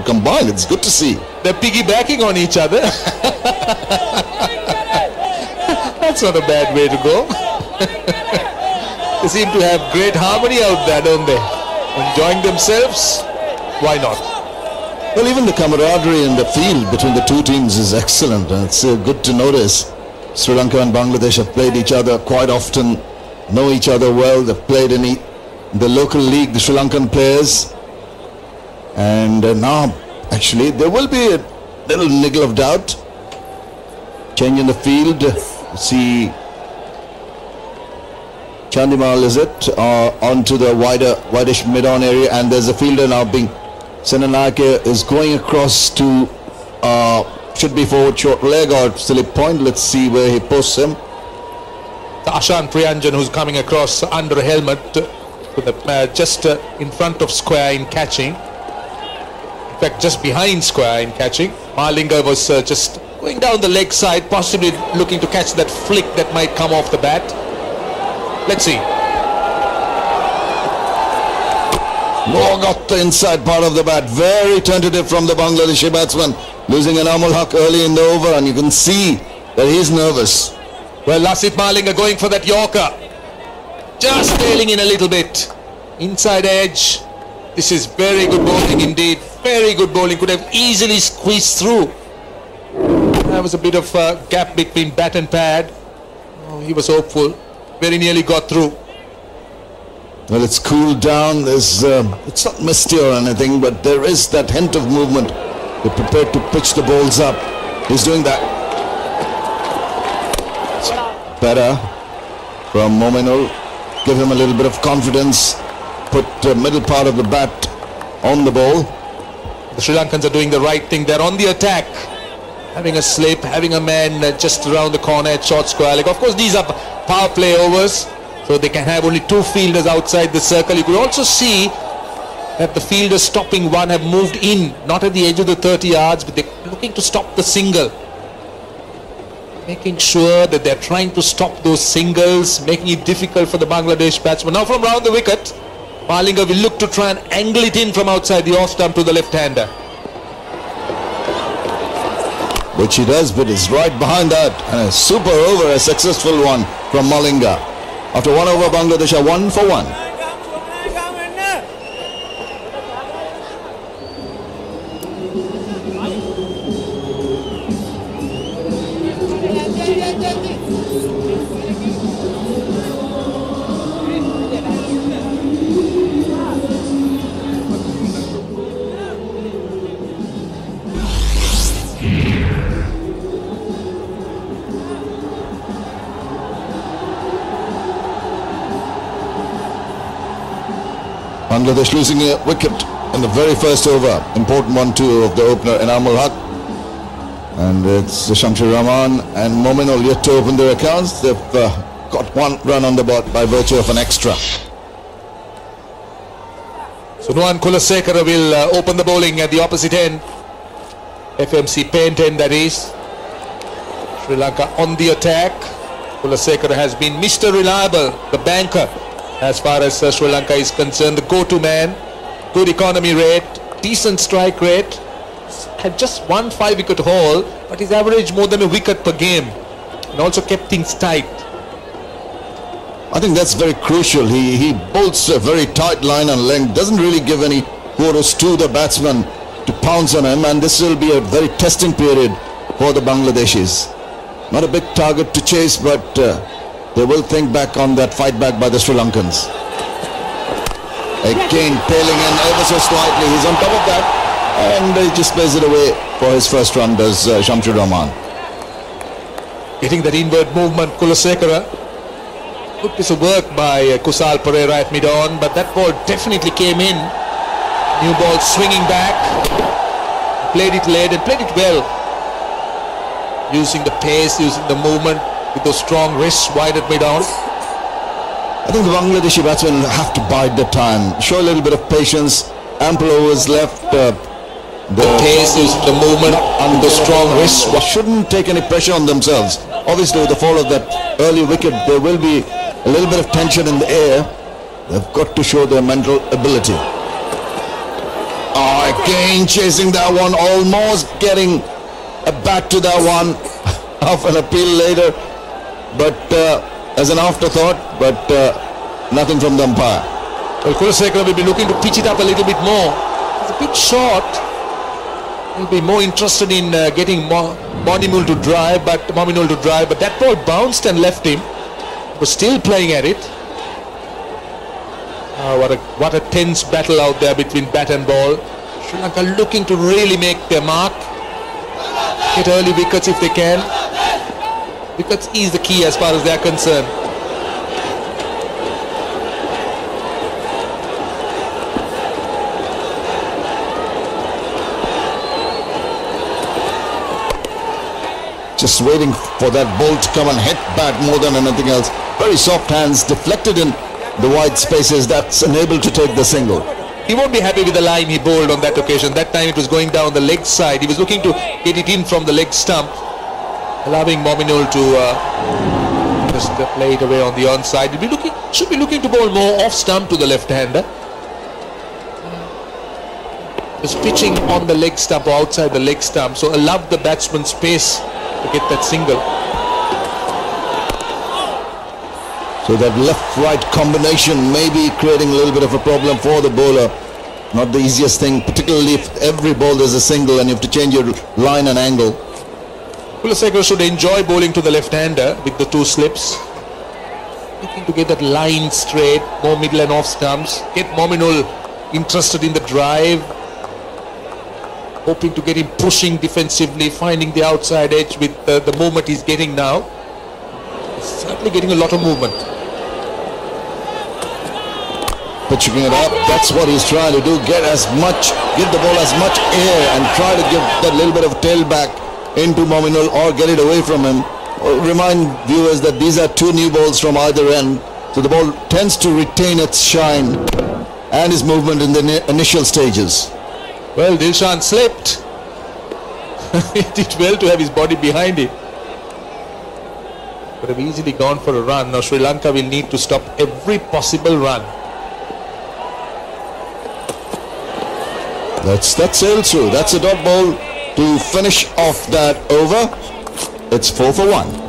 combined. It's good to see. They're piggybacking on each other. That's not a bad way to go. They seem to have great harmony out there, don't they? Enjoying themselves. Why not? Well, even the camaraderie in the field between the two teams is excellent, and it's good to notice. Sri Lanka and Bangladesh have played each other quite often, know each other well. They've played in the local league, the Sri Lankan players. And now, actually, there will be a little niggle of doubt. Change in the field. See, Chandimal, is it? Onto the wideish mid-on area, and there's a fielder now being... Senanake is going across to... should be forward short leg or slip point. Let's see where he posts him. Ashan Priyanjan, who's coming across under a helmet with the, just in front of square in catching. In fact, just behind square in catching. Malinga was just going down the leg side, possibly looking to catch that flick that might come off the bat. Let's see. More got the inside part of the bat. Very tentative from the Bangladeshi batsman. Losing Enamul Haq early in the over, and you can see that he's nervous. Well, Lasith Malinga going for that Yorker. Just tailing in a little bit. Inside edge. This is very good bowling indeed. Very good bowling. Could have easily squeezed through. There was a bit of a gap between bat and pad. Oh, he was hopeful. Very nearly got through. Well, it's cooled down. There's, it's not misty or anything, but there is that hint of movement. They're prepared to pitch the balls up. He's doing that. Better from Mominul. Give him a little bit of confidence. Put the middle part of the bat on the ball. The Sri Lankans are doing the right thing. They're on the attack. Having a slip, having a man just around the corner at short square leg. Of course, these are power play overs, so they can have only two fielders outside the circle. You could also see that the fielders stopping one have moved in, not at the edge of the 30 yards, but they're looking to stop the single. Making sure that they're trying to stop those singles, making it difficult for the Bangladesh batsman. Now from round the wicket, Malinga will look to try and angle it in from outside the off stump to the left-hander. Which he does, but he's right behind that. And a super over, a successful one from Malinga. After one over, Bangladesh are 1 for 1. Bangladesh losing a wicket in the very first over. Important one too of the opener Enamul Haq. And it's Shamshir Rahman and Mominul yet to open their accounts. They've got one run on the board by virtue of an extra. So Nuwan Kulasekara will open the bowling at the opposite end. FMC paint end, that is. Sri Lanka on the attack. Kulasekara has been Mr. Reliable, the banker. As far as Sri Lanka is concerned, the go-to man, good economy rate, decent strike rate, had just one 5-wicket haul, but he's averaged more than a wicket per game, and also kept things tight. I think that's very crucial. He bowls a very tight line and length, doesn't really give any quarters to the batsman to pounce on him, and this will be a very testing period for the Bangladeshis. Not a big target to chase, but they will think back on that fight back by the Sri Lankans. Again, tailing in ever so slightly. He's on top of that, and he just plays it away for his first run, does Shamshir Rahman. Getting that inward movement, Kulasekara. Good piece of work by Kusal Pereira at mid-on, but that ball definitely came in. New ball swinging back. Played it late and played it well. Using the pace, using the movement, with those strong wrists wide at mid-on. I think the Bangladeshi batsmen have to bide their time, show a little bit of patience. Ample overs left. The pace, using the movement, and the strong wrists. Shouldn't take any pressure on themselves. Obviously, with the fall of that early wicket, there will be a little bit of tension in the air. They've got to show their mental ability. again chasing that one, almost getting a bat to that one. Half an appeal later, but as an afterthought, but nothing from the umpire. Well, Kulasekara will be looking to pitch it up a little bit more. It's a bit short. He'll be more interested in getting Mominul to drive, but that ball bounced and left him. He was still playing at it. What a tense battle out there between bat and ball. Sri Lanka looking to really make their mark, get early wickets if they can. Wickets is the key as far as they are concerned. Just waiting for that ball to come and hit bat more than anything else. Very soft hands, deflected in the wide spaces. That's unable to take the single. He won't be happy with the line he bowled on that occasion. That time it was going down the leg side. He was looking to get it in from the leg stump, allowing Mominul to just play it away on the onside. Should be looking to bowl more off stump to the left-hander. Just pitching on the leg stump or outside the leg stump, so allow the batsman space to get that single. So that left-right combination may be creating a little bit of a problem for the bowler. Not the easiest thing, particularly if every ball is a single and you have to change your line and angle. Kulasekara should enjoy bowling to the left-hander with the two slips. Looking to get that line straight, more middle and off stumps. Get Mominul interested in the drive. Hoping to get him pushing defensively, finding the outside edge with the movement he's getting now. He's certainly getting a lot of movement. Pitching it up, that's what he's trying to do. Give the ball as much air and try to give that little bit of tail back into Mominul or get it away from him. Remind viewers that these are two new balls from either end, so the ball tends to retain its shine and his movement in the initial stages. Well, Dilshan slipped. He did well to have his body behind it. Could have easily gone for a run. Now Sri Lanka will need to stop every possible run. That sailed through. That's a dot ball to finish off that over. It's 4 for 1.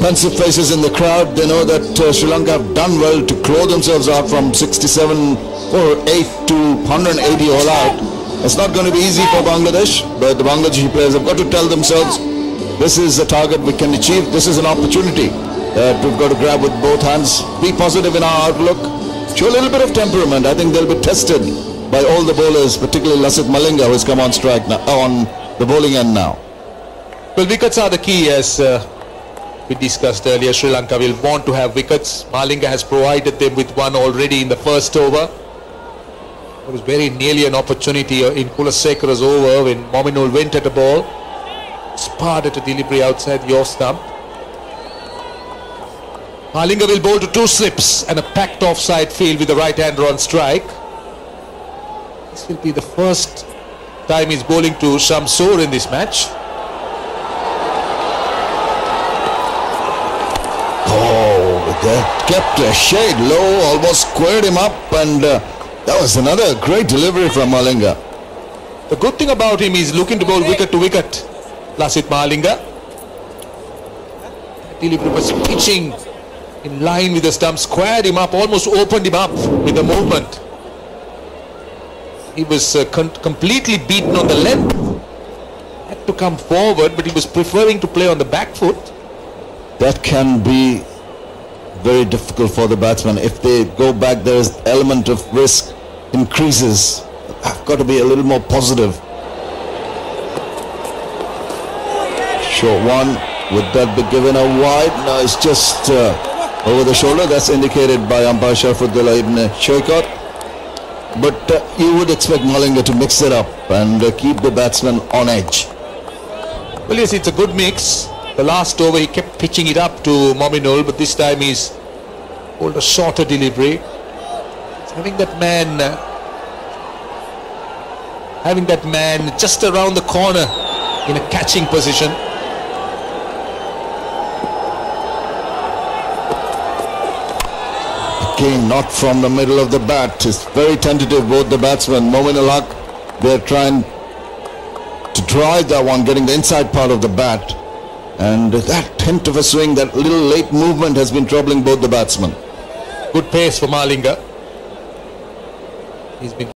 Pensive faces in the crowd. They know that Sri Lanka have done well to claw themselves out from 67 or 8 to 180 all out. It's not going to be easy for Bangladesh, but the Bangladeshi players have got to tell themselves this is a target we can achieve. This is an opportunity that we've got to grab with both hands. Be positive in our outlook. Show a little bit of temperament. I think they'll be tested by all the bowlers, particularly Lasith Malinga, who has come on strike now, on the bowling end now. Well, wickets are the key, as we discussed earlier. Sri Lanka will want to have wickets. Malinga has provided them with one already in the first over. There was very nearly an opportunity in Kulasekara's over when Mominul went at a ball, sparred at a delivery outside the off stump. Malinga will bowl to two slips and a packed offside field with the right-hander on strike. This will be the first time he's bowling to Shamsur in this match. That kept a shade low, almost squared him up, and that was another great delivery from Malinga. The good thing about him is looking to bowl wicket to wicket. Lasith Malinga. Delivery was pitching in line with the stump, squared him up, almost opened him up with the movement. He was completely beaten on the length. Had to come forward, but he was preferring to play on the back foot. That can be very difficult for the batsman. If they go back, there is element of risk increases. I've got to be a little more positive. Short one. Would that be given a wide? No, it's just over the shoulder. That's indicated by umpire Sharfuddin Ibn Shoykot. but you would expect Malinga to mix it up and keep the batsman on edge. Well, yes, it's a good mix. The last over he kept pitching it up to Mominul, but this time he's pulled a shorter delivery. Having that man just around the corner in a catching position. Again, not from the middle of the bat. It's very tentative, both the batsmen. Mominul Haq, they're trying to drive that one, getting the inside part of the bat. And that hint of a swing, that little late movement has been troubling both the batsmen. Good pace for Malinga. He's been